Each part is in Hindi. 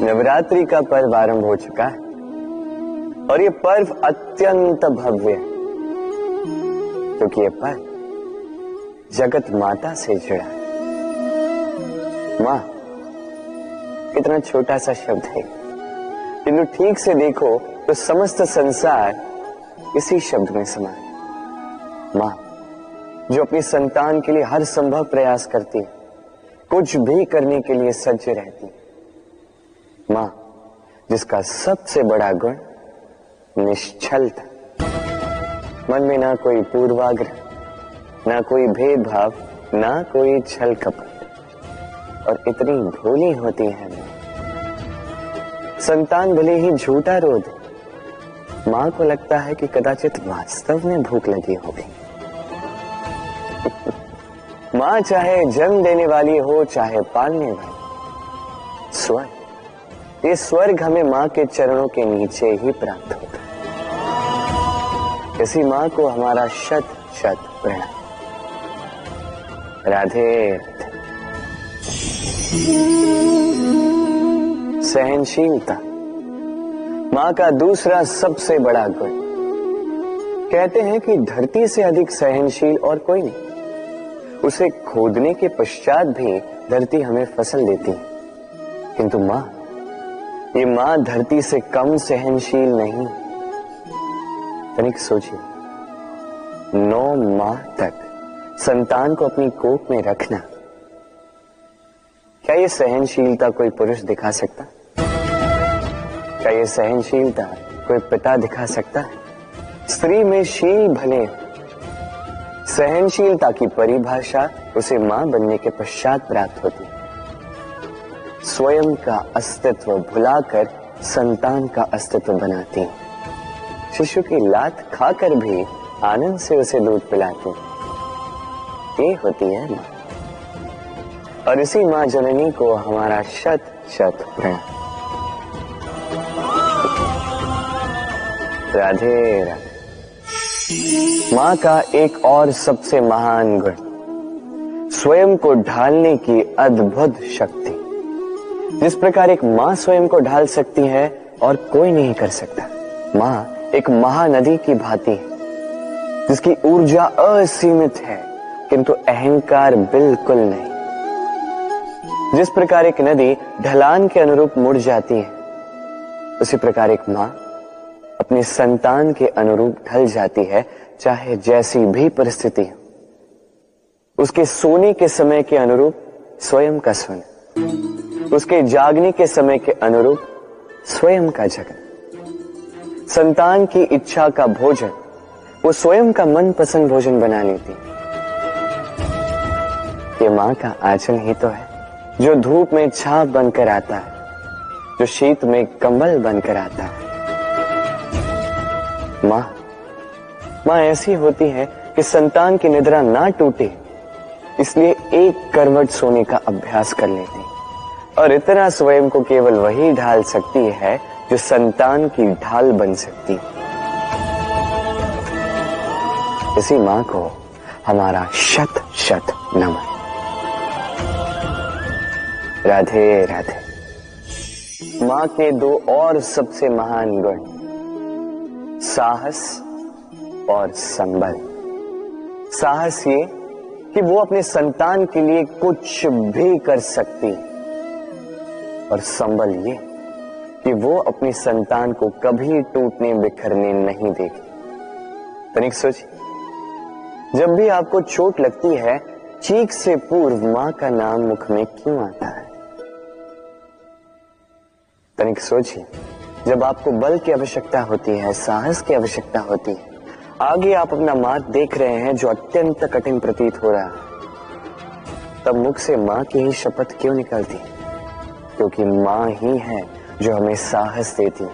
नवरात्रि का पर्व आरंभ हो चुका है और ये पर्व अत्यंत भव्य है क्योंकि ये पर्व जगत माता से जुड़ा है। मां कितना छोटा सा शब्द है, किंतु ठीक से देखो तो समस्त संसार इसी शब्द में समा है। मां जो अपनी संतान के लिए हर संभव प्रयास करती है, कुछ भी करने के लिए सज्ज रहती है। मां जिसका सबसे बड़ा गुण निश्चलता, मन में ना कोई पूर्वाग्रह, ना कोई भेदभाव, ना कोई छल कपट, और इतनी भोली होती है मां। संतान भले ही झूठा रो दे, मां को लगता है कि कदाचित वास्तव में भूख लगी होगी। मां चाहे जन्म देने वाली हो चाहे पालने वाली, स्वर्ग, ये स्वर्ग हमें मां के चरणों के नीचे ही प्राप्त होता है। इसी मां को हमारा शत शत प्रणाम। राधे। सहनशीलता मां का दूसरा सबसे बड़ा गुण। कहते हैं कि धरती से अधिक सहनशील और कोई नहीं। उसे खोदने के पश्चात भी धरती हमें फसल देती है, किंतु मां, ये मां धरती से कम सहनशील नहीं। तनिक सोचिए, 9 माह तक संतान को अपनी कोख में रखना, क्या ये सहनशीलता कोई पुरुष दिखा सकता? क्या ये सहनशीलता कोई पिता दिखा सकता है? स्त्री में शील भले, सहनशीलता की परिभाषा उसे मां बनने के पश्चात प्राप्त होती है। स्वयं का अस्तित्व भुलाकर संतान का अस्तित्व बनाती है। शिशु की लात खाकर भी आनंद से उसे दूध पिलाती है। ये होती है मां, और इसी मां जननी को हमारा शत शत प्रणाम। राधे राधे। मां का एक और सबसे महान गुण, स्वयं को ढालने की अद्भुत शक्ति। जिस प्रकार एक मां स्वयं को ढाल सकती है और कोई नहीं कर सकता। मां एक महानदी की भांति है जिसकी ऊर्जा असीमित है किंतु अहंकार बिल्कुल नहीं। जिस प्रकार एक नदी ढलान के अनुरूप मुड़ जाती है, उसी प्रकार एक मां अपने संतान के अनुरूप ढल जाती है, चाहे जैसी भी परिस्थिति हो। उसके सोने के समय के अनुरूप स्वयं का सोना, उसके जागने के समय के अनुरूप स्वयं का जगना। संतान की इच्छा का भोजन वो स्वयं का मनपसंद भोजन बना लेती। ये मां का आंचल ही तो है जो धूप में छाप बनकर आता है, जो शीत में कंबल बनकर आता है। मां ऐसी होती है कि संतान की निद्रा ना टूटे, इसलिए एक करवट सोने का अभ्यास कर लेती, और इतना स्वयं को केवल वही ढाल सकती है जो संतान की ढाल बन सकती। इसी मां को हमारा शत शत नमन। राधे राधे। मां के 2 और सबसे महान गुण, साहस और संबल। साहस ये कि वो अपने संतान के लिए कुछ भी कर सकती है, और संबल ये कि वो अपनी संतान को कभी टूटने बिखरने नहीं देगी। तनिक सोचिए, जब भी आपको चोट लगती है, चीख से पूर्व मां का नाम मुख में क्यों आता है? तनिक सोचिए, जब आपको बल की आवश्यकता होती है, साहस की आवश्यकता होती है, आगे आप अपना मार्ग देख रहे हैं जो अत्यंत कठिन प्रतीत हो रहा है, तब मुख से मां की ही शपथ क्यों निकलती? क्योंकि मां ही है जो हमें साहस देती है,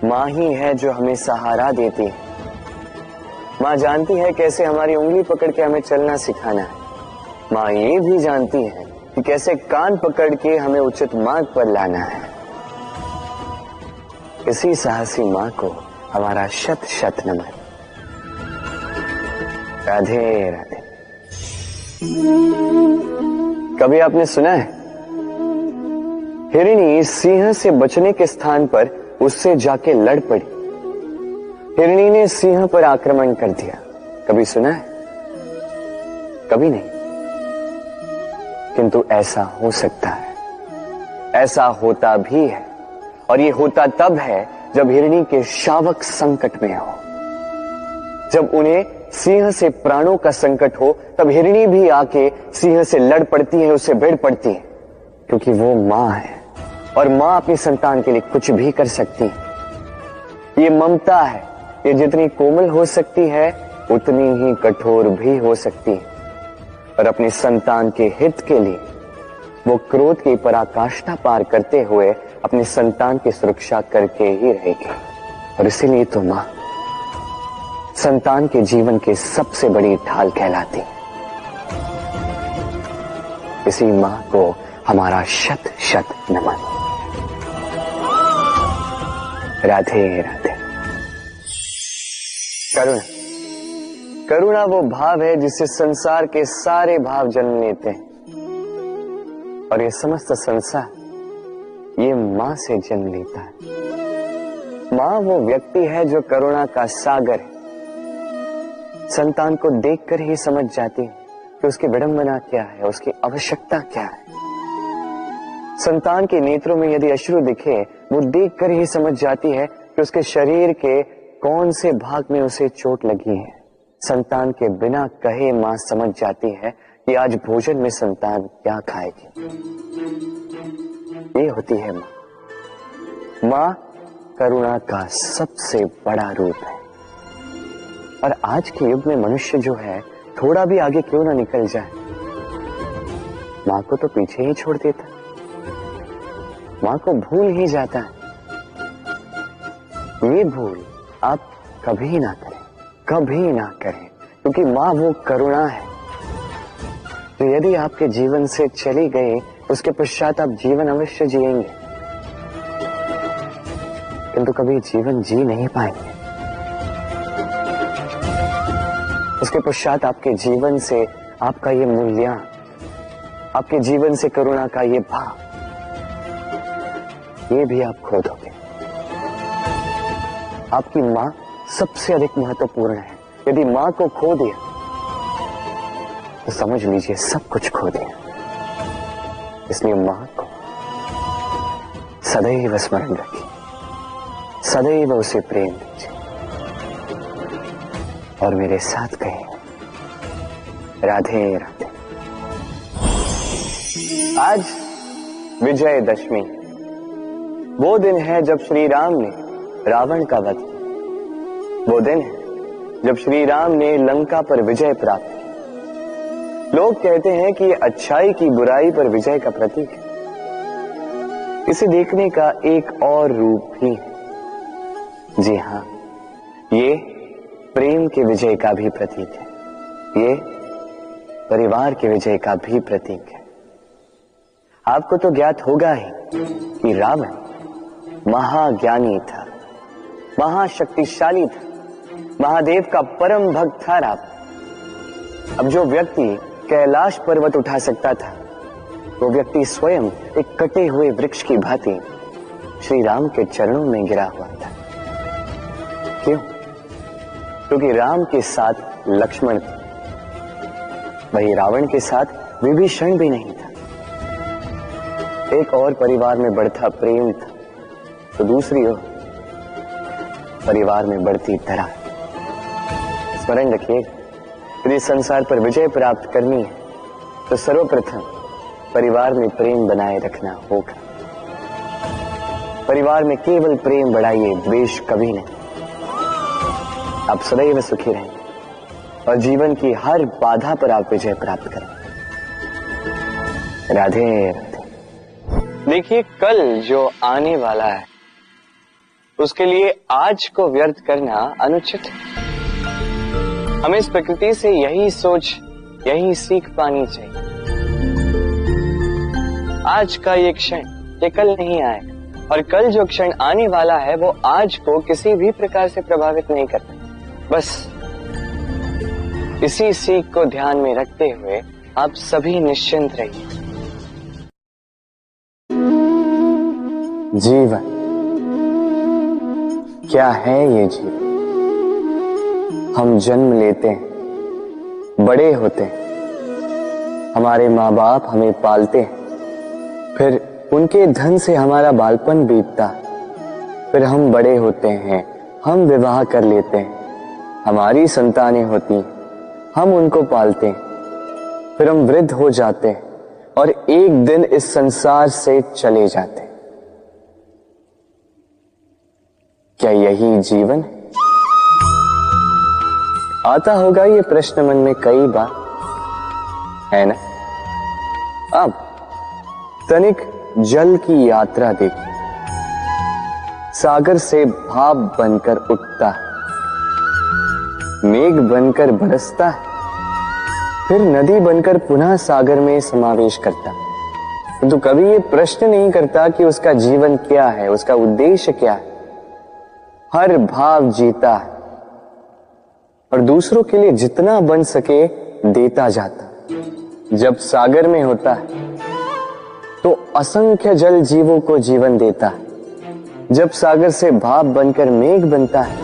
मां ही है जो हमें सहारा देती है। मां जानती है कैसे हमारी उंगली पकड़ के हमें चलना सिखाना है। मां ये भी जानती है कि कैसे कान पकड़ के हमें उचित मार्ग पर लाना है। इसी साहसी मां को हमारा शत शत नमन। राधे राधे। कभी आपने सुना है हिरणी सिंह से बचने के स्थान पर उससे जाके लड़ पड़ी। हिरणी ने सिंह पर आक्रमण कर दिया। कभी सुना है? कभी नहीं। किंतु ऐसा हो सकता है, ऐसा होता भी है, और ये होता तब है जब हिरणी के शावक संकट में हो, जब उन्हें सिंह से प्राणों का संकट हो, तब हिरणी भी आके सिंह से लड़ पड़ती है, उससे भिड़ पड़ती है, क्योंकि वो मां है और मां अपनी संतान के लिए कुछ भी कर सकती है। ये ममता है, ये जितनी कोमल हो सकती है उतनी ही कठोर भी हो सकती है, और अपनी संतान के हित के लिए वो क्रोध की पराकाष्ठा पार करते हुए अपनी संतान की सुरक्षा करके ही रहेगी। और इसीलिए तो मां संतान के जीवन की सबसे बड़ी ढाल कहलाती है। इसी मां को हमारा शत शत नमन। राधे राधे। करुणा, करुणा वो भाव है जिससे संसार के सारे भाव जन्म लेते हैं, और ये समस्त संसार ये मां से जन्म लेता है। मां वो व्यक्ति है जो करुणा का सागर है। संतान को देखकर ही समझ जाती है कि उसकी विडंबना क्या है, उसकी आवश्यकता क्या है। संतान के नेत्रों में यदि अश्रु दिखे, वो देखकर ही समझ जाती है कि उसके शरीर के कौन से भाग में उसे चोट लगी है। संतान के बिना कहे मां समझ जाती है कि आज भोजन में संतान क्या खाएगी। ये होती है मां। मां करुणा का सबसे बड़ा रूप है। और आज के युग में मनुष्य जो है, थोड़ा भी आगे क्यों ना निकल जाए, मां को तो पीछे ही छोड़ देता, मां को भूल ही जाता है। ये भूल आप कभी ना करें, कभी ना करें, क्योंकि मां वो करुणा है जो यदि आपके जीवन से चली गई, उसके पश्चात आप जीवन अवश्य जिएंगे, किंतु कभी जीवन जी नहीं पाएंगे। उसके पश्चात आपके जीवन से आपका ये मूल्य, आपके जीवन से करुणा का ये भाव, ये भी आप खो दोगे। आपकी मां सबसे अधिक महत्वपूर्ण है। यदि मां को खो दिया तो समझ लीजिए सब कुछ खो दिया। इसलिए मां को सदैव स्मरण रखिए, सदैव उसे प्रेम दीजिए, और मेरे साथ कहें राधे राधे। आज विजयदशमी, वो दिन है जब श्री राम ने रावण का वध किया। वो दिन है जब श्री राम ने लंका पर विजय प्राप्त की। लोग कहते हैं कि ये अच्छाई की बुराई पर विजय का प्रतीक है। इसे देखने का एक और रूप भी है। जी हां, ये प्रेम के विजय का भी प्रतीक है, ये परिवार के विजय का भी प्रतीक है। आपको तो ज्ञात होगा ही कि रावण महाज्ञानी था, महाशक्तिशाली था, महादेव का परम भक्त था रावण। अब जो व्यक्ति कैलाश पर्वत उठा सकता था, वो व्यक्ति स्वयं एक कटे हुए वृक्ष की भांति श्री राम के चरणों में गिरा हुआ था। क्यों? क्योंकि राम के साथ लक्ष्मण था, वही रावण के साथ विभीषण भी नहीं था। एक और परिवार में बढ़ता प्रेम था, तो दूसरी ओर परिवार में बढ़ती दरार। स्मरण रखिए, यदि संसार पर विजय प्राप्त करनी है तो सर्वप्रथम परिवार में प्रेम बनाए रखना होगा। परिवार में केवल प्रेम बढ़ाइए, द्वेष कभी नहीं। आप सदैव सुखी रहेंगे और जीवन की हर बाधा पर आप विजय प्राप्त करेंगे। राधे राधे। देखिए, कल जो आने वाला है उसके लिए आज को व्यर्थ करना अनुचित है। हमें इस प्रकृति से यही सोच, यही सीख पानी चाहिए। आज का ये क्षण ये कल नहीं आएगा, और कल जो क्षण आने वाला है वो आज को किसी भी प्रकार से प्रभावित नहीं करता। बस इसी सीख को ध्यान में रखते हुए आप सभी निश्चिंत रहिए। जीवन क्या है ये जीवन? हम जन्म लेते हैं, बड़े होते हैं, हमारे माँ बाप हमें पालते हैं, फिर उनके धन से हमारा बालपन बीतता, फिर हम बड़े होते हैं, हम विवाह कर लेते हैं, हमारी संतानें होती हैं, हम उनको पालते हैं, फिर हम वृद्ध हो जाते हैं और एक दिन इस संसार से चले जाते हैं। क्या यही जीवन है? आता होगा ये प्रश्न मन में कई बार, है ना? अब तनिक जल की यात्रा देखिए। सागर से भाप बनकर उठता है, मेघ बनकर बरसता है, फिर नदी बनकर पुनः सागर में समावेश करता है। किंतु कभी ये प्रश्न नहीं करता कि उसका जीवन क्या है, उसका उद्देश्य क्या है। हर भाव जीता है और दूसरों के लिए जितना बन सके देता जाता। जब सागर में होता है तो असंख्य जल जीवों को जीवन देता है। जब सागर से भाप बनकर मेघ बनता है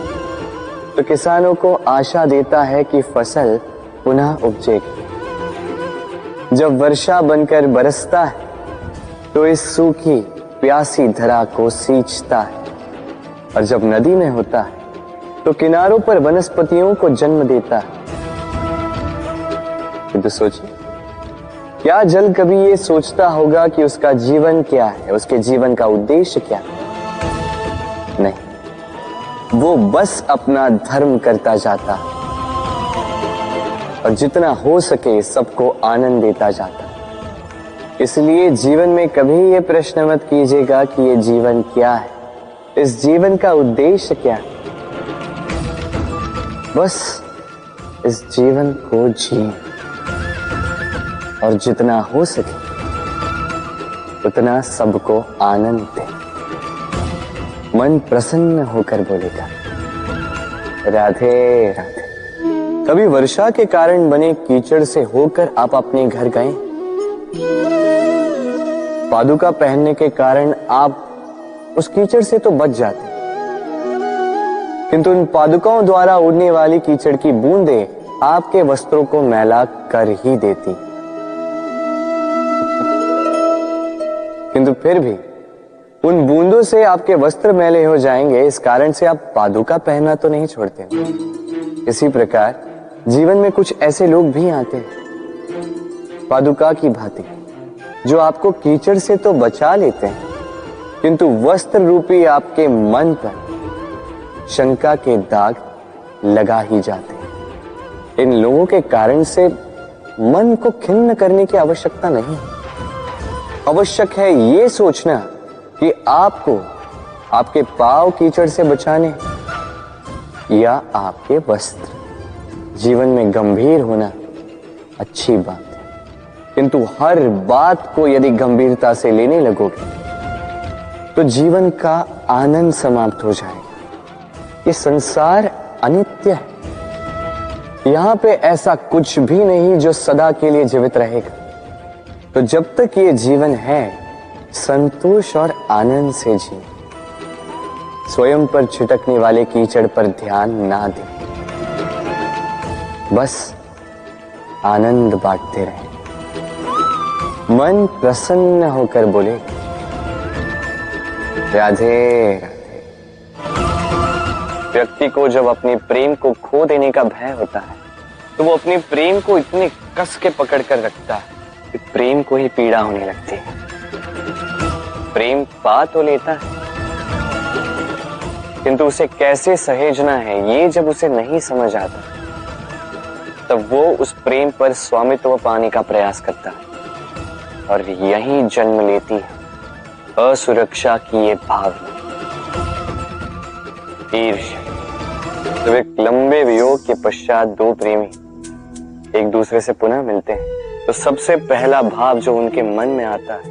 तो किसानों को आशा देता है कि फसल पुनः उपजेगी। जब वर्षा बनकर बरसता है तो इस सूखी प्यासी धरा को सींचता है। और जब नदी में होता है तो किनारों पर वनस्पतियों को जन्म देता है। तो सोचिए, क्या जल कभी ये सोचता होगा कि उसका जीवन क्या है, उसके जीवन का उद्देश्य क्या है? नहीं, वो बस अपना धर्म करता जाता और जितना हो सके सबको आनंद देता जाता। इसलिए जीवन में कभी ये प्रश्न मत कीजिएगा कि ये जीवन क्या है, इस जीवन का उद्देश्य क्या है। बस इस जीवन को जिए और जितना हो सके उतना सबको आनंद दे। मन प्रसन्न होकर बोलेगा राधे राधे। कभी वर्षा के कारण बने कीचड़ से होकर आप अपने घर गए? पादुका पहनने के कारण आप उस कीचड़ से तो बच जाते, किंतु उन पादुकाओं द्वारा उड़ने वाली कीचड़ की बूंदें आपके वस्त्रों को मैला कर ही देती। किंतु फिर भी उन बूंदों से आपके वस्त्र मैले हो जाएंगे, इस कारण से आप पादुका पहनना तो नहीं छोड़ते। इसी प्रकार जीवन में कुछ ऐसे लोग भी आते हैं पादुका की भांति, जो आपको कीचड़ से तो बचा लेते हैं, किंतु वस्त्र रूपी आपके मन पर शंका के दाग लगा ही जाते हैं। इन लोगों के कारण से मन को खिन्न करने की आवश्यकता नहीं। आवश्यक है ये सोचना कि आपको आपके पांव कीचड़ से बचाने या आपके वस्त्र। जीवन में गंभीर होना अच्छी बात है, किंतु हर बात को यदि गंभीरता से लेने लगोगे तो जीवन का आनंद समाप्त हो जाएगा। ये संसार अनित्य है, यहां पे ऐसा कुछ भी नहीं जो सदा के लिए जीवित रहेगा। तो जब तक ये जीवन है, संतोष और आनंद से जिए। स्वयं पर छिटकने वाले कीचड़ पर ध्यान ना दें, बस आनंद बांटते रहें। मन प्रसन्न होकर बोले राधे राधे। व्यक्ति को जब अपने प्रेम को खो देने का भय होता है तो वो अपने प्रेम को इतने कस के पकड़ कर रखता है कि प्रेम को ही पीड़ा होने लगती है। प्रेम पा तो लेता है, किंतु उसे कैसे सहेजना है ये जब उसे नहीं समझ आता, तब वो उस प्रेम पर स्वामित्व पाने का प्रयास करता है और यहीं जन्म लेती है असुरक्षा की ये भावना, ईर्ष्या। जब एक लंबे वियोग के पश्चात दो प्रेमी एक दूसरे से पुनः मिलते हैं तो सबसे पहला भाव जो उनके मन में आता है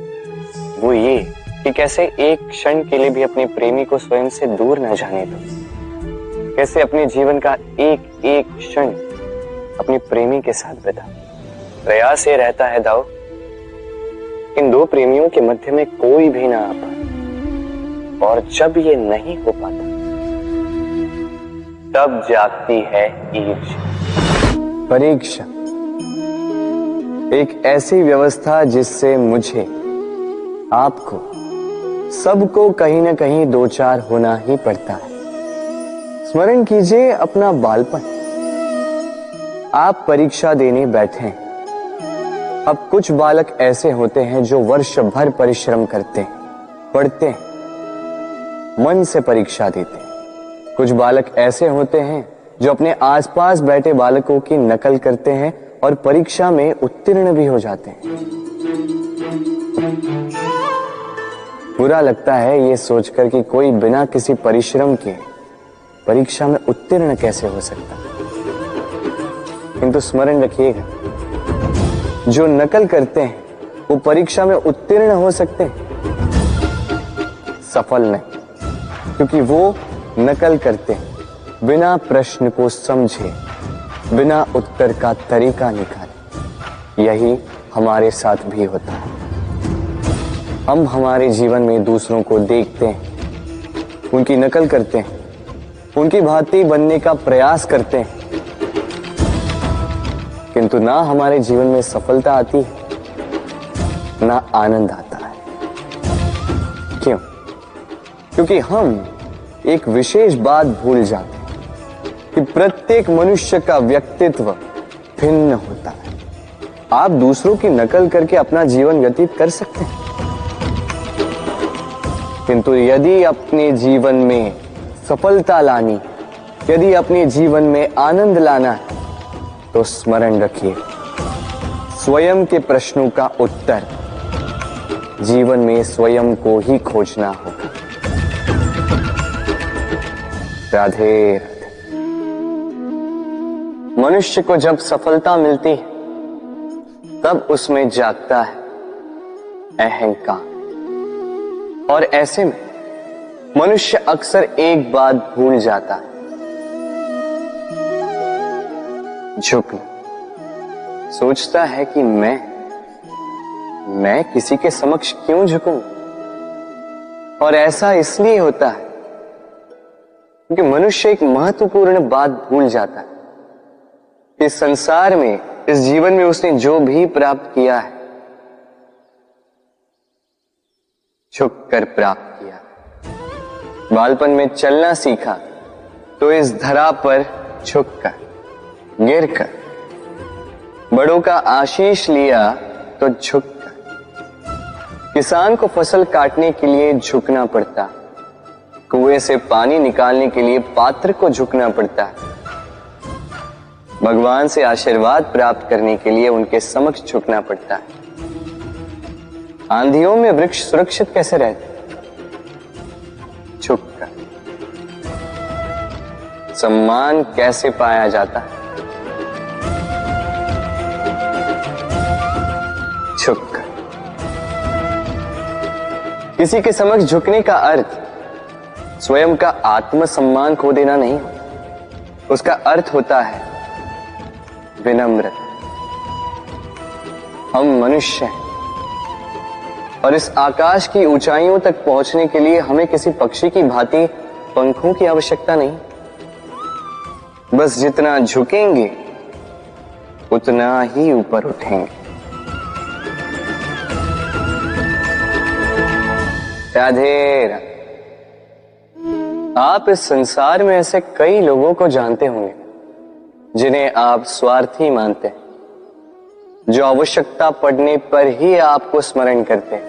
वो ये कि कैसे एक क्षण के लिए भी अपने प्रेमी को स्वयं से दूर न जाने दो। कैसे अपने जीवन का एक एक क्षण अपने प्रेमी के साथ बिता। प्रयास ये रहता है, दाऊ, इन दो प्रेमियों के मध्य में कोई भी ना आ पाए, और जब ये नहीं हो पाता तब जागती है ईर्ष्या। परीक्षा एक ऐसी व्यवस्था जिससे मुझे, आपको, सबको कहीं ना कहीं दो चार होना ही पड़ता है। स्मरण कीजिए अपना बालपन। आप परीक्षा देने बैठे हैं। अब कुछ बालक ऐसे होते हैं जो वर्ष भर परिश्रम करते हैं, पढ़ते हैं, मन से परीक्षा देते हैं। कुछ बालक ऐसे होते हैं जो अपने आसपास बैठे बालकों की नकल करते हैं और परीक्षा में उत्तीर्ण भी हो जाते हैं। बुरा लगता है ये सोचकर कि कोई बिना किसी परिश्रम के परीक्षा में उत्तीर्ण कैसे हो सकता है। किंतु स्मरण रखिएगा, जो नकल करते हैं वो परीक्षा में उत्तीर्ण हो सकते हैं, सफल नहीं, क्योंकि वो नकल करते हैं बिना प्रश्न को समझे, बिना उत्तर का तरीका निकाले। यही हमारे साथ भी होता है। हम हमारे जीवन में दूसरों को देखते हैं, उनकी नकल करते हैं, उनकी भांति बनने का प्रयास करते हैं, किंतु ना हमारे जीवन में सफलता आती है, ना आनंद आता है। क्यों? क्योंकि हम एक विशेष बात भूल जाते हैं कि प्रत्येक मनुष्य का व्यक्तित्व भिन्न होता है। आप दूसरों की नकल करके अपना जीवन व्यतीत कर सकते हैं, किंतु यदि अपने जीवन में सफलता लानी, यदि अपने जीवन में आनंद लाना है, तो स्मरण रखिए, स्वयं के प्रश्नों का उत्तर जीवन में स्वयं को ही खोजना होगा। राधे राधे। मनुष्य को जब सफलता मिलती है तब उसमें जागता है अहंकार, और ऐसे में मनुष्य अक्सर एक बात भूल जाता है, झुकना। सोचता है कि मैं किसी के समक्ष क्यों झुकूं? और ऐसा इसलिए होता है क्योंकि मनुष्य एक महत्वपूर्ण बात भूल जाता है। इस संसार में, इस जीवन में उसने जो भी प्राप्त किया है, झुककर प्राप्त किया। बालपन में चलना सीखा तो इस धरा पर झुककर, गिरकर। बड़ों का आशीष लिया तो झुककर। किसान को फसल काटने के लिए झुकना पड़ता, कुएं से पानी निकालने के लिए पात्र को झुकना पड़ता है। भगवान से आशीर्वाद प्राप्त करने के लिए उनके समक्ष झुकना पड़ता है। आंधियों में वृक्ष सुरक्षित कैसे रहते? झुककर। सम्मान कैसे पाया जाता है? झुककर। किसी के समक्ष झुकने का अर्थ स्वयं का आत्मसम्मान खो देना नहीं, उसका अर्थ होता है विनम्र। हम मनुष्य हैं और इस आकाश की ऊंचाइयों तक पहुंचने के लिए हमें किसी पक्षी की भांति पंखों की आवश्यकता नहीं। बस जितना झुकेंगे उतना ही ऊपर उठेंगे। राधे राधे। आप इस संसार में ऐसे कई लोगों को जानते होंगे जिन्हें आप स्वार्थी मानते हैं, जो आवश्यकता पड़ने पर ही आपको स्मरण करते हैं,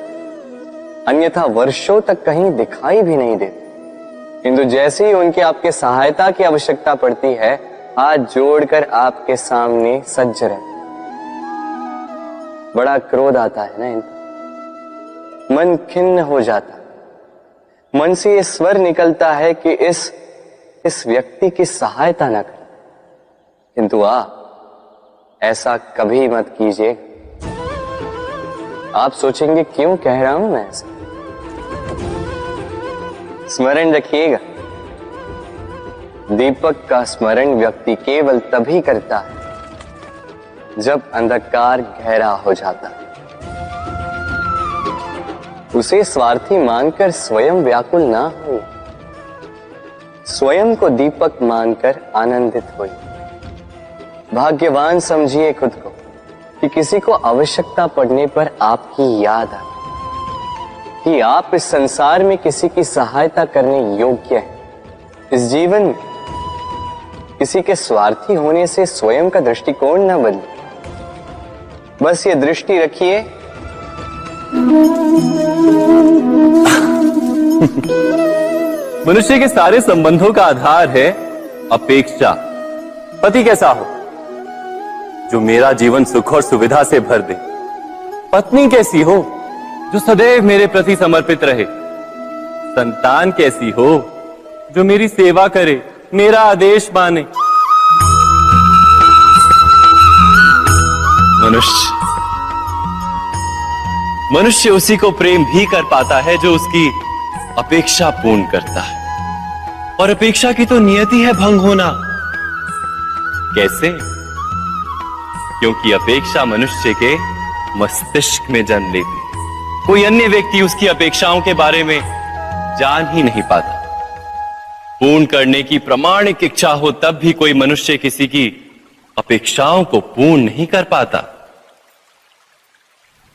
अन्यथा वर्षों तक कहीं दिखाई भी नहीं देते। किंतु जैसे ही उनकी आपके सहायता की आवश्यकता पड़ती है, हाथ जोड़कर आपके सामने सज्ज रहते। बड़ा क्रोध आता है ना इनको, मन खिन्न हो जाता है। मन से ये स्वर निकलता है कि इस व्यक्ति की सहायता न करें। किंतु आप ऐसा कभी मत कीजिए। आप सोचेंगे क्यों कह रहा हूं मैं ऐसा? स्मरण रखिएगा, दीपक का स्मरण व्यक्ति केवल तभी करता है जब अंधकार गहरा हो जाता है। उसे स्वार्थी मानकर स्वयं व्याकुल ना हो, स्वयं को दीपक मानकर आनंदित होइए। भाग्यवान समझिए खुद को कि किसी को आवश्यकता पड़ने पर आपकी याद आए, कि आप इस संसार में किसी की सहायता करने योग्य हैं। इस जीवन में किसी के स्वार्थी होने से स्वयं का दृष्टिकोण न बदले। बस ये दृष्टि रखिए मनुष्य के सारे संबंधों का आधार है अपेक्षा। पति कैसा हो जो मेरा जीवन सुख और सुविधा से भर दे, पत्नी कैसी हो जो सदैव मेरे प्रति समर्पित रहे, संतान कैसी हो जो मेरी सेवा करे, मेरा आदेश माने। मनुष्य उसी को प्रेम भी कर पाता है जो उसकी अपेक्षा पूर्ण करता है, और अपेक्षा की तो नियति है भंग होना। कैसे? क्योंकि अपेक्षा मनुष्य के मस्तिष्क में जन्म लेती है। कोई अन्य व्यक्ति उसकी अपेक्षाओं के बारे में जान ही नहीं पाता। पूर्ण करने की प्रामाणिक इच्छा हो तब भी कोई मनुष्य किसी की अपेक्षाओं को पूर्ण नहीं कर पाता,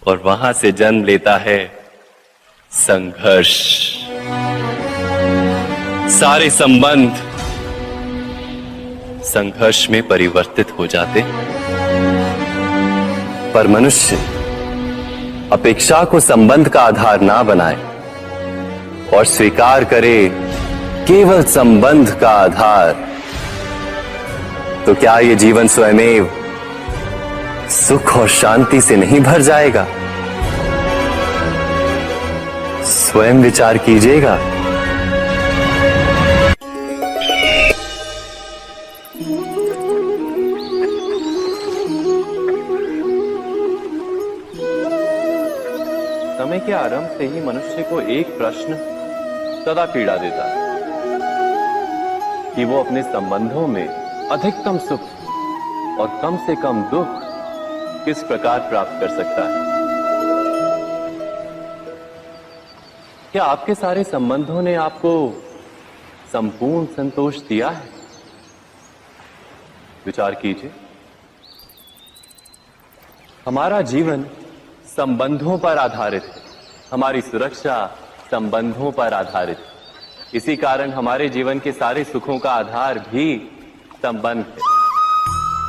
और वहां से जन्म लेता है संघर्ष। सारे संबंध संघर्ष में परिवर्तित हो जाते, पर मनुष्य अपेक्षा को संबंध का आधार ना बनाए और स्वीकार करे केवल संबंध का आधार, तो क्या ये जीवन स्वयमेव सुख और शांति से नहीं भर जाएगा? स्वयं विचार कीजिएगा। समय के आरंभ से ही मनुष्य को एक प्रश्न सदा पीड़ा देता है कि वो अपने संबंधों में अधिकतम सुख और कम से कम दुख किस प्रकार प्राप्त कर सकता है। क्या आपके सारे संबंधों ने आपको संपूर्ण संतोष दिया है? विचार कीजिए। हमारा जीवन संबंधों पर आधारित है, हमारी सुरक्षा संबंधों पर आधारित है। इसी कारण हमारे जीवन के सारे सुखों का आधार भी संबंध है।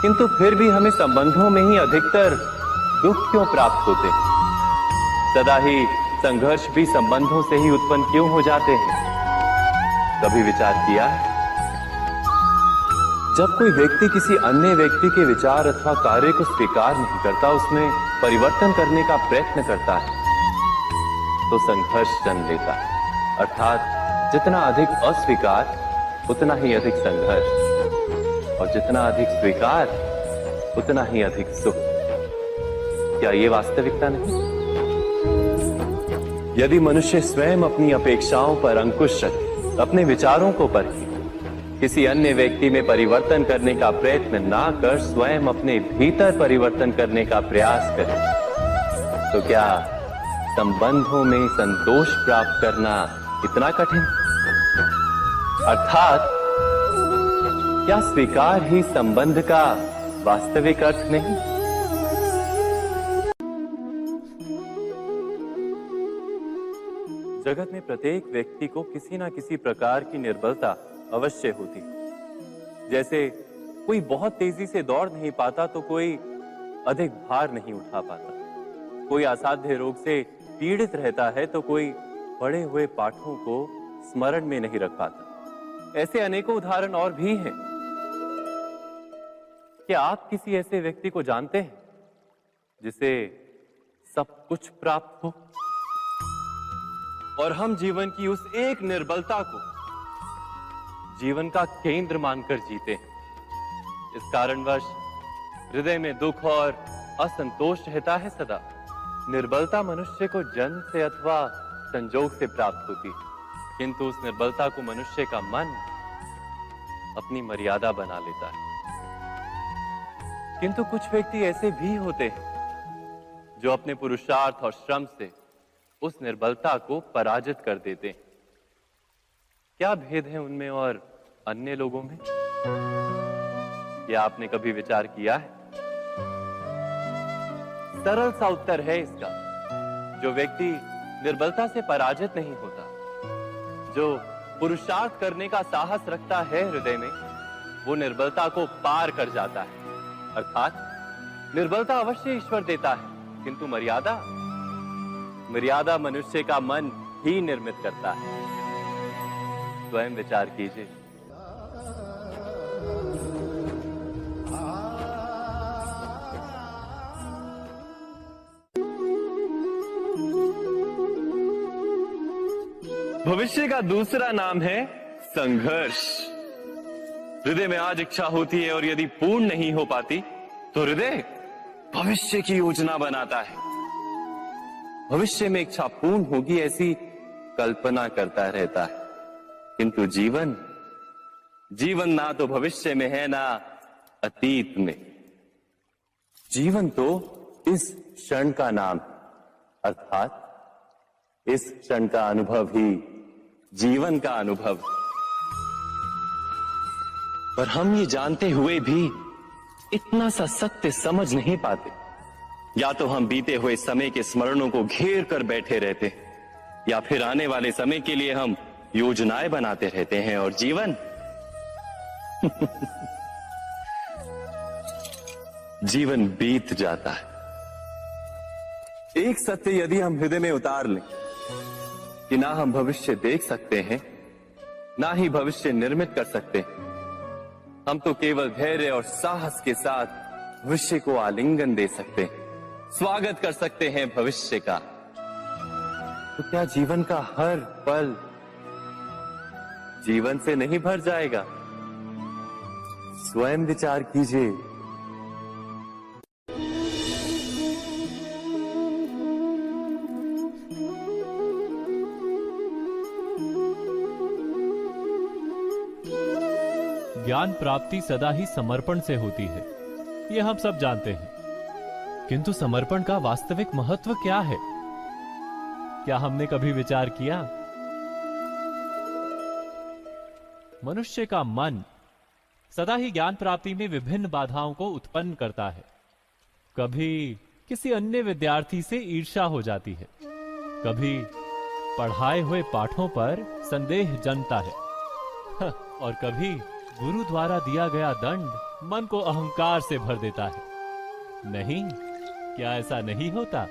किंतु फिर भी हमें संबंधों में ही अधिकतर दुख क्यों प्राप्त होते हैं? सदा ही संघर्ष भी संबंधों से ही उत्पन्न क्यों हो जाते हैं? कभी विचार किया है? जब कोई व्यक्ति किसी अन्य व्यक्ति के विचार अथवा कार्य को स्वीकार नहीं करता, उसमें परिवर्तन करने का प्रयत्न करता है, तो संघर्ष जन्म लेता है। अर्थात जितना अधिक अस्वीकार उतना ही अधिक संघर्ष, और जितना अधिक स्वीकार उतना ही अधिक सुख। क्या ये वास्तविकता नहीं? यदि मनुष्य स्वयं अपनी अपेक्षाओं पर अंकुश रखे, अपने विचारों को परखे, किसी अन्य व्यक्ति में परिवर्तन करने का प्रयत्न ना कर स्वयं अपने भीतर परिवर्तन करने का प्रयास करे, तो क्या संबंधों में संतोष प्राप्त करना इतना कठिन? अर्थात क्या स्वीकार ही संबंध का वास्तविक अर्थ नहीं? जगत में प्रत्येक व्यक्ति को किसी ना किसी प्रकार की निर्बलता अवश्य होती। जैसे कोई बहुत तेजी से दौड़ नहीं पाता तो कोई अधिक भार नहीं उठा पाता, कोई असाध्य रोग से पीड़ित रहता है तो कोई पढ़े हुए पाठों को स्मरण में नहीं रख पाता। ऐसे अनेकों उदाहरण और भी हैं। क्या आप किसी ऐसे व्यक्ति को जानते हैं जिसे सब कुछ प्राप्त हो और हम जीवन की उस एक निर्बलता को जीवन का केंद्र मानकर जीते हैं? इस कारणवश हृदय में दुख और असंतोष रहता है सदा। निर्बलता मनुष्य को जन्म से अथवा संजोग से प्राप्त होती है, किंतु उस निर्बलता को मनुष्य का मन अपनी मर्यादा बना लेता है। किंतु कुछ व्यक्ति ऐसे भी होते हैं जो अपने पुरुषार्थ और श्रम से उस निर्बलता को पराजित कर देते हैं। क्या भेद है उनमें और अन्य लोगों में? क्या आपने कभी विचार किया है? सरल सा उत्तर है इसका। जो व्यक्ति निर्बलता से पराजित नहीं होता, जो पुरुषार्थ करने का साहस रखता है हृदय में, वो निर्बलता को पार कर जाता है। अर्थात निर्बलता अवश्य ईश्वर देता है, किंतु मर्यादा मनुष्य का मन ही निर्मित करता है। स्वयं विचार कीजिए। भविष्य का दूसरा नाम है संघर्ष। हृदय में आज इच्छा होती है और यदि पूर्ण नहीं हो पाती तो हृदय भविष्य की योजना बनाता है। भविष्य में इच्छा पूर्ण होगी ऐसी कल्पना करता रहता है, किंतु जीवन ना तो भविष्य में है ना अतीत में। जीवन तो इस क्षण का नाम, अर्थात इस क्षण का अनुभव ही जीवन का अनुभव। पर हम ये जानते हुए भी इतना सा सत्य समझ नहीं पाते। या तो हम बीते हुए समय के स्मरणों को घेर कर बैठे रहते हैं, या फिर आने वाले समय के लिए हम योजनाएं बनाते रहते हैं, और जीवन जीवन बीत जाता है। एक सत्य यदि हम हृदय में उतार लें कि ना हम भविष्य देख सकते हैं, ना ही भविष्य निर्मित कर सकते हैं, हम तो केवल धैर्य और साहस के साथ भविष्य को आलिंगन दे सकते हैं, स्वागत कर सकते हैं भविष्य का। तो क्या जीवन का हर पल जीवन से नहीं भर जाएगा? स्वयं विचार कीजिए। ज्ञान प्राप्ति सदा ही समर्पण से होती है, यह हम सब जानते हैं। किंतु समर्पण का वास्तविक महत्व क्या है? क्या हमने कभी विचार किया? मनुष्य का मन सदा ही ज्ञान प्राप्ति में विभिन्न बाधाओं को उत्पन्न करता है। कभी किसी अन्य विद्यार्थी से ईर्ष्या हो जाती है, कभी पढ़ाए हुए पाठों पर संदेह जन्मता है, और कभी गुरु द्वारा दिया गया दंड मन को अहंकार से भर देता है। नहीं, क्या ऐसा नहीं होता?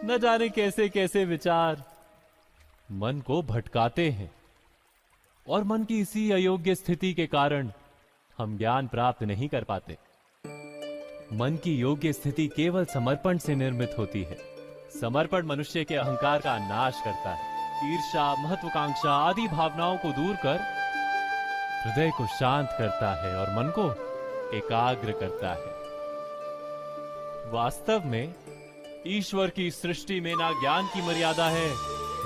न जाने कैसे कैसे विचार मन को भटकाते हैं, और मन की इसी अयोग्य स्थिति के कारण हम ज्ञान प्राप्त नहीं कर पाते। मन की योग्य स्थिति केवल समर्पण से निर्मित होती है। समर्पण मनुष्य के अहंकार का नाश करता है, ईर्ष्या, महत्वाकांक्षा आदि भावनाओं को दूर कर हृदय को शांत करता है और मन को एकाग्र करता है। वास्तव में ईश्वर की सृष्टि में ना ज्ञान की मर्यादा है,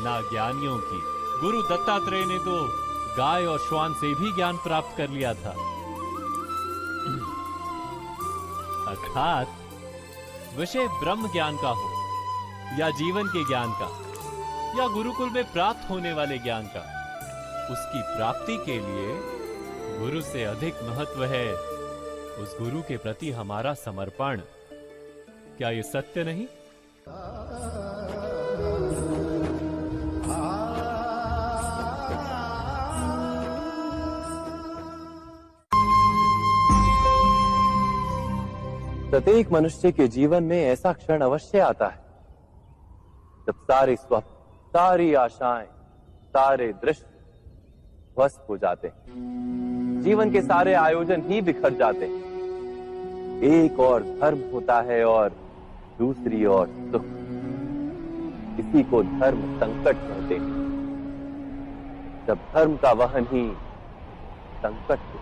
ना ज्ञानियों की। गुरु दत्तात्रेय ने तो गाय और श्वान से भी ज्ञान प्राप्त कर लिया था। अर्थात विषय ब्रह्म ज्ञान का हो, या जीवन के ज्ञान का, या गुरुकुल में प्राप्त होने वाले ज्ञान का, उसकी प्राप्ति के लिए गुरु से अधिक महत्व है उस गुरु के प्रति हमारा समर्पण। क्या ये सत्य नहीं? प्रत्येक मनुष्य के जीवन में ऐसा क्षण अवश्य आता है जब सारे स्वप्न, सारी आशाएं, सारे दृश्य ध्वस्त हो जाते हैं। जीवन के सारे आयोजन ही बिखर जाते हैं। एक और धर्म होता है और दूसरी ओर सुख। इसी को धर्म संकट कहते हैं। जब धर्म का वहन ही संकट हो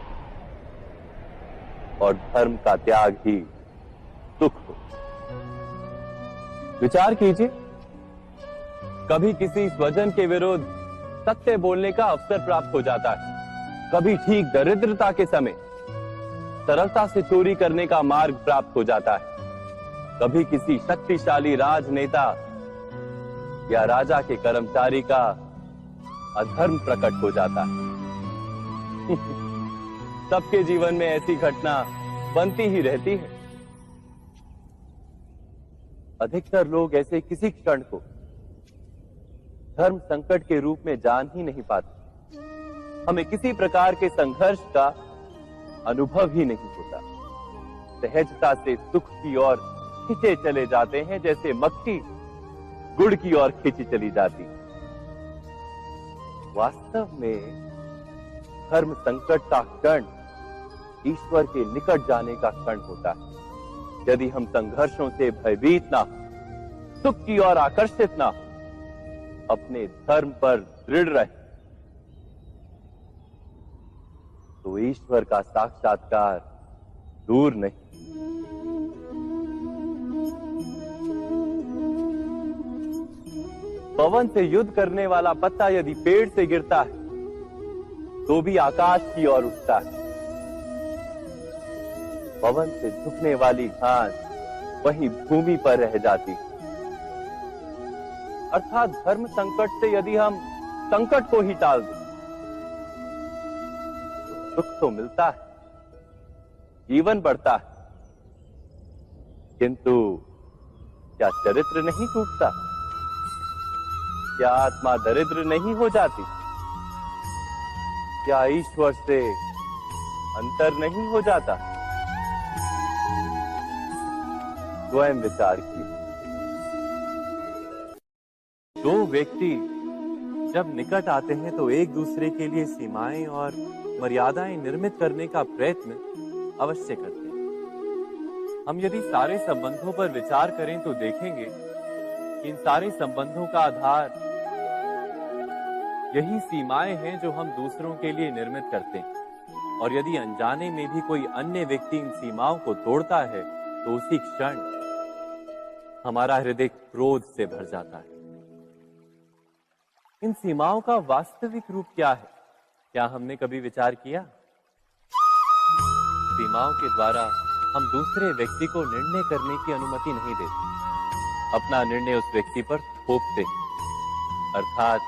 और धर्म का त्याग ही दुख हो। विचार कीजिए, कभी किसी स्वजन के विरुद्ध सत्य बोलने का अवसर प्राप्त हो जाता है, कभी ठीक दरिद्रता के समय सरलता से चोरी करने का मार्ग प्राप्त हो जाता है, कभी किसी शक्तिशाली राजनेता या राजा के कर्मचारी का अधर्म प्रकट हो जाता है। सबके जीवन में ऐसी घटना बनती ही रहती है। अधिकतर लोग ऐसे किसी क्षण को धर्म संकट के रूप में जान ही नहीं पाते। हमें किसी प्रकार के संघर्ष का अनुभव ही नहीं होता। सहजता से सुख की ओर खींचे चले जाते हैं, जैसे मक्खी गुड़ की ओर खींची चली जाती। वास्तव में धर्म संकट का क्षण ईश्वर के निकट जाने का क्षण होता है। यदि हम संघर्षों से भयभीत ना हो, सुख की ओर आकर्षित ना हो, अपने धर्म पर दृढ़ रहे, तो ईश्वर का साक्षात्कार दूर नहीं। पवन से युद्ध करने वाला पत्ता यदि पेड़ से गिरता है तो भी आकाश की ओर उठता है। पवन से झुकने वाली घास वहीं भूमि पर रह जाती। अर्थात धर्म संकट से यदि हम संकट को ही टाल दें तो सुख तो मिलता है, जीवन बढ़ता है, किंतु क्या चरित्र नहीं टूटता? क्या आत्मा दरिद्र नहीं हो जाती? क्या ईश्वर से अंतर नहीं हो जाता? स्वयं विचार कीजिए। दो व्यक्ति जब निकट आते हैं तो एक दूसरे के लिए सीमाएं और मर्यादाएं निर्मित करने का प्रयत्न अवश्य करते हैं। हम यदि सारे संबंधों पर विचार करें तो देखेंगे कि इन सारे संबंधों का आधार यही सीमाएं हैं जो हम दूसरों के लिए निर्मित करते हैं। और यदि अनजाने में भी कोई अन्य व्यक्ति इन सीमाओं को तोड़ता है तो उसी क्षण हमारा हृदय क्रोध से भर जाता है। इन सीमाओं का वास्तविक रूप क्या है? क्या हमने कभी विचार किया? सीमाओं के द्वारा हम दूसरे व्यक्ति को निर्णय करने की अनुमति नहीं देते, अपना निर्णय उस व्यक्ति पर थोपते, अर्थात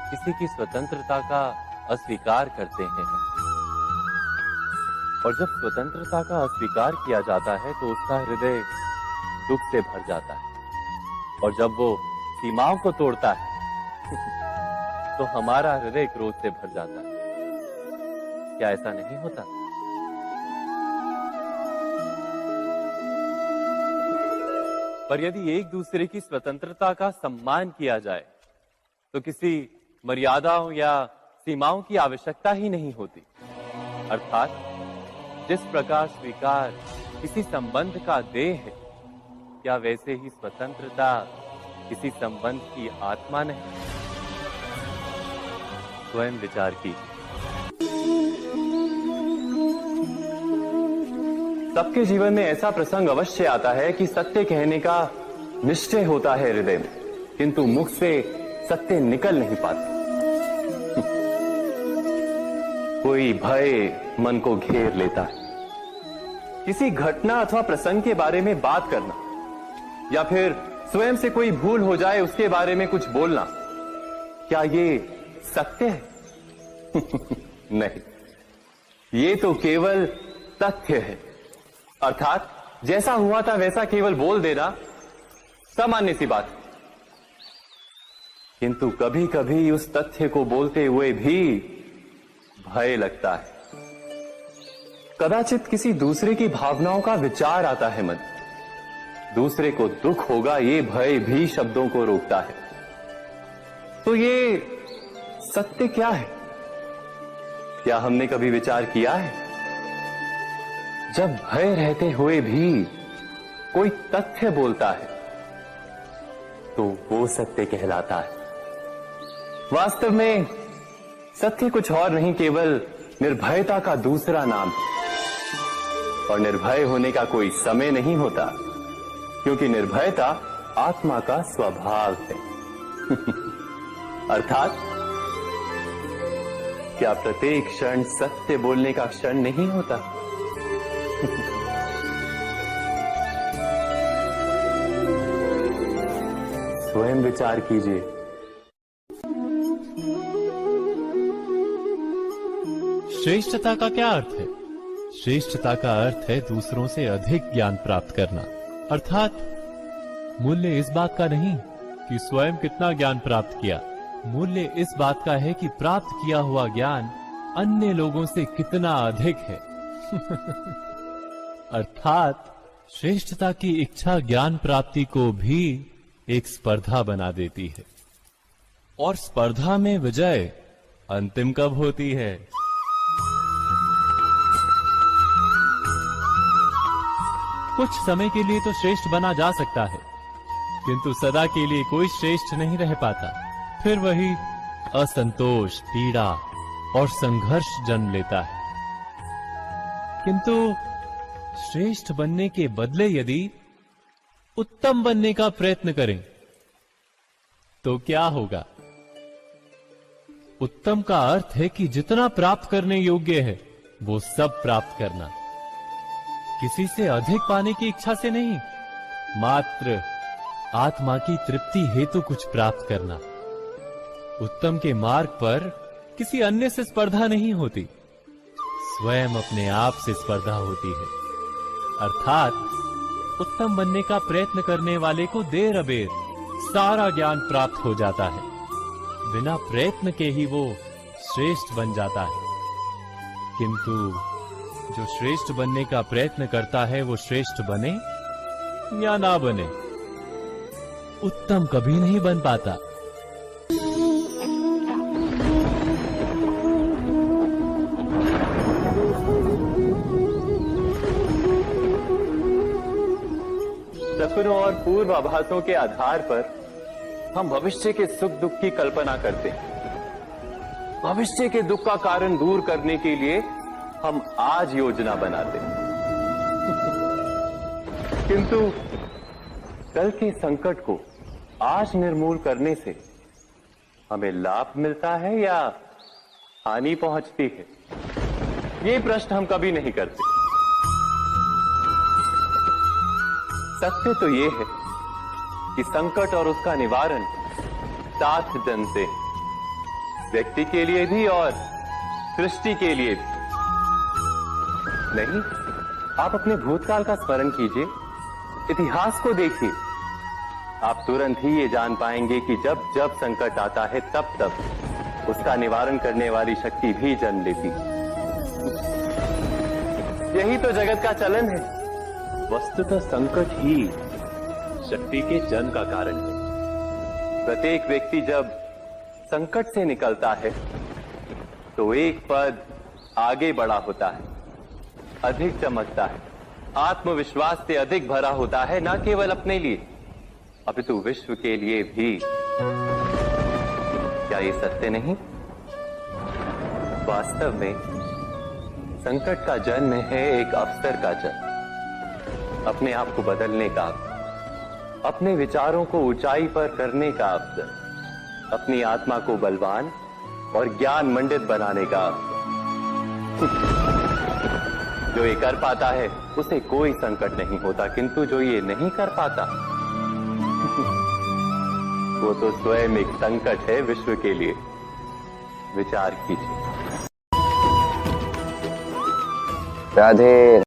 किसी की स्वतंत्रता का अस्वीकार करते हैं। और जब स्वतंत्रता का अस्वीकार किया जाता है तो उसका हृदय दुख से भर जाता है। और जब वो सीमाओं को तोड़ता है तो हमारा हृदय क्रोध से भर जाता है। क्या ऐसा नहीं होता? पर यदि एक दूसरे की स्वतंत्रता का सम्मान किया जाए तो किसी मर्यादाओं या सीमाओं की आवश्यकता ही नहीं होती। अर्थात जिस प्रकार स्वीकार किसी संबंध का देह है, क्या वैसे ही स्वतंत्रता किसी संबंध की आत्मा नहीं? स्वयं विचार कीजिए। सबके जीवन में ऐसा प्रसंग अवश्य आता है कि सत्य कहने का निश्चय होता है हृदय में, किंतु मुख से सत्य निकल नहीं पाता। कोई भय मन को घेर लेता है। किसी घटना अथवा प्रसंग के बारे में बात करना या फिर स्वयं से कोई भूल हो जाए उसके बारे में कुछ बोलना, क्या ये सत्य है? नहीं, ये तो केवल तथ्य है। अर्थात जैसा हुआ था वैसा केवल बोल देना सामान्य सी बात। किंतु कभी कभी उस तथ्य को बोलते हुए भी भय लगता है। कदाचित किसी दूसरे की भावनाओं का विचार आता है मन, दूसरे को दुख होगा ये भय भी शब्दों को रोकता है। तो ये सत्य क्या है? क्या हमने कभी विचार किया है? जब भय रहते हुए भी कोई तथ्य बोलता है तो वो सत्य कहलाता है। वास्तव में सत्य कुछ और नहीं, केवल निर्भयता का दूसरा नाम है। और निर्भय होने का कोई समय नहीं होता, क्योंकि निर्भयता आत्मा का स्वभाव है। अर्थात क्या प्रत्येक क्षण सत्य बोलने का क्षण नहीं होता? स्वयं विचार कीजिए। श्रेष्ठता का क्या अर्थ है? श्रेष्ठता का अर्थ है दूसरों से अधिक ज्ञान प्राप्त करना। अर्थात मूल्य इस बात का नहीं कि स्वयं कितना ज्ञान प्राप्त किया, मूल्य इस बात का है कि प्राप्त किया हुआ ज्ञान अन्य लोगों से कितना अधिक है। अर्थात श्रेष्ठता की इच्छा ज्ञान प्राप्ति को भी एक स्पर्धा बना देती है। और स्पर्धा में विजय अंतिम कब होती है? कुछ समय के लिए तो श्रेष्ठ बना जा सकता है, किंतु सदा के लिए कोई श्रेष्ठ नहीं रह पाता। फिर वही असंतोष, पीड़ा और संघर्ष जन्म लेता है। किंतु श्रेष्ठ बनने के बदले यदि उत्तम बनने का प्रयत्न करें तो क्या होगा? उत्तम का अर्थ है कि जितना प्राप्त करने योग्य है वो सब प्राप्त करना, किसी से अधिक पाने की इच्छा से नहीं, मात्र आत्मा की तृप्ति हेतु कुछ प्राप्त करना। उत्तम के मार्ग पर किसी अन्य से स्पर्धा नहीं होती, स्वयं अपने आप से स्पर्धा होती है। अर्थात उत्तम बनने का प्रयत्न करने वाले को देर अबेर सारा ज्ञान प्राप्त हो जाता है, बिना प्रयत्न के ही वो श्रेष्ठ बन जाता है। किंतु जो श्रेष्ठ बनने का प्रयत्न करता है वो श्रेष्ठ बने या ना बने, उत्तम कभी नहीं बन पाता। सपनों और पूर्वाभासों के आधार पर हम भविष्य के सुख दुख की कल्पना करते हैं। भविष्य के दुख का कारण दूर करने के लिए हम आज योजना बनाते हैं। किंतु कल के संकट को आज निर्मूल करने से हमें लाभ मिलता है या हानि पहुंचती है, ये प्रश्न हम कभी नहीं करते। सत्य तो ये है कि संकट और उसका निवारण साथ जन से, व्यक्ति के लिए भी और सृष्टि के लिए भी। नहीं, आप अपने भूतकाल का स्मरण कीजिए, इतिहास को देखिए, आप तुरंत ही ये जान पाएंगे कि जब जब संकट आता है तब तब उसका निवारण करने वाली शक्ति भी जन्म लेती है। यही तो जगत का चलन है। वस्तुतः संकट ही शक्ति के जन्म का कारण है। प्रत्येक व्यक्ति जब संकट से निकलता है तो एक पद आगे बढ़ा होता है, अधिक चमकता है, आत्मविश्वास से अधिक भरा होता है, न केवल अपने लिए अपितु विश्व के लिए भी। क्या ये सत्य नहीं? वास्तव में संकट का जन्म है एक अवसर का जन्म, अपने आप को बदलने का अवसर, अपने विचारों को ऊंचाई पर करने का अवसर, अपनी आत्मा को बलवान और ज्ञान मंडित बनाने का अवसर। जो ये कर पाता है उसे कोई संकट नहीं होता, किंतु जो ये नहीं कर पाता वो तो स्वयं एक संकट है विश्व के लिए। विचार कीजिए। राधे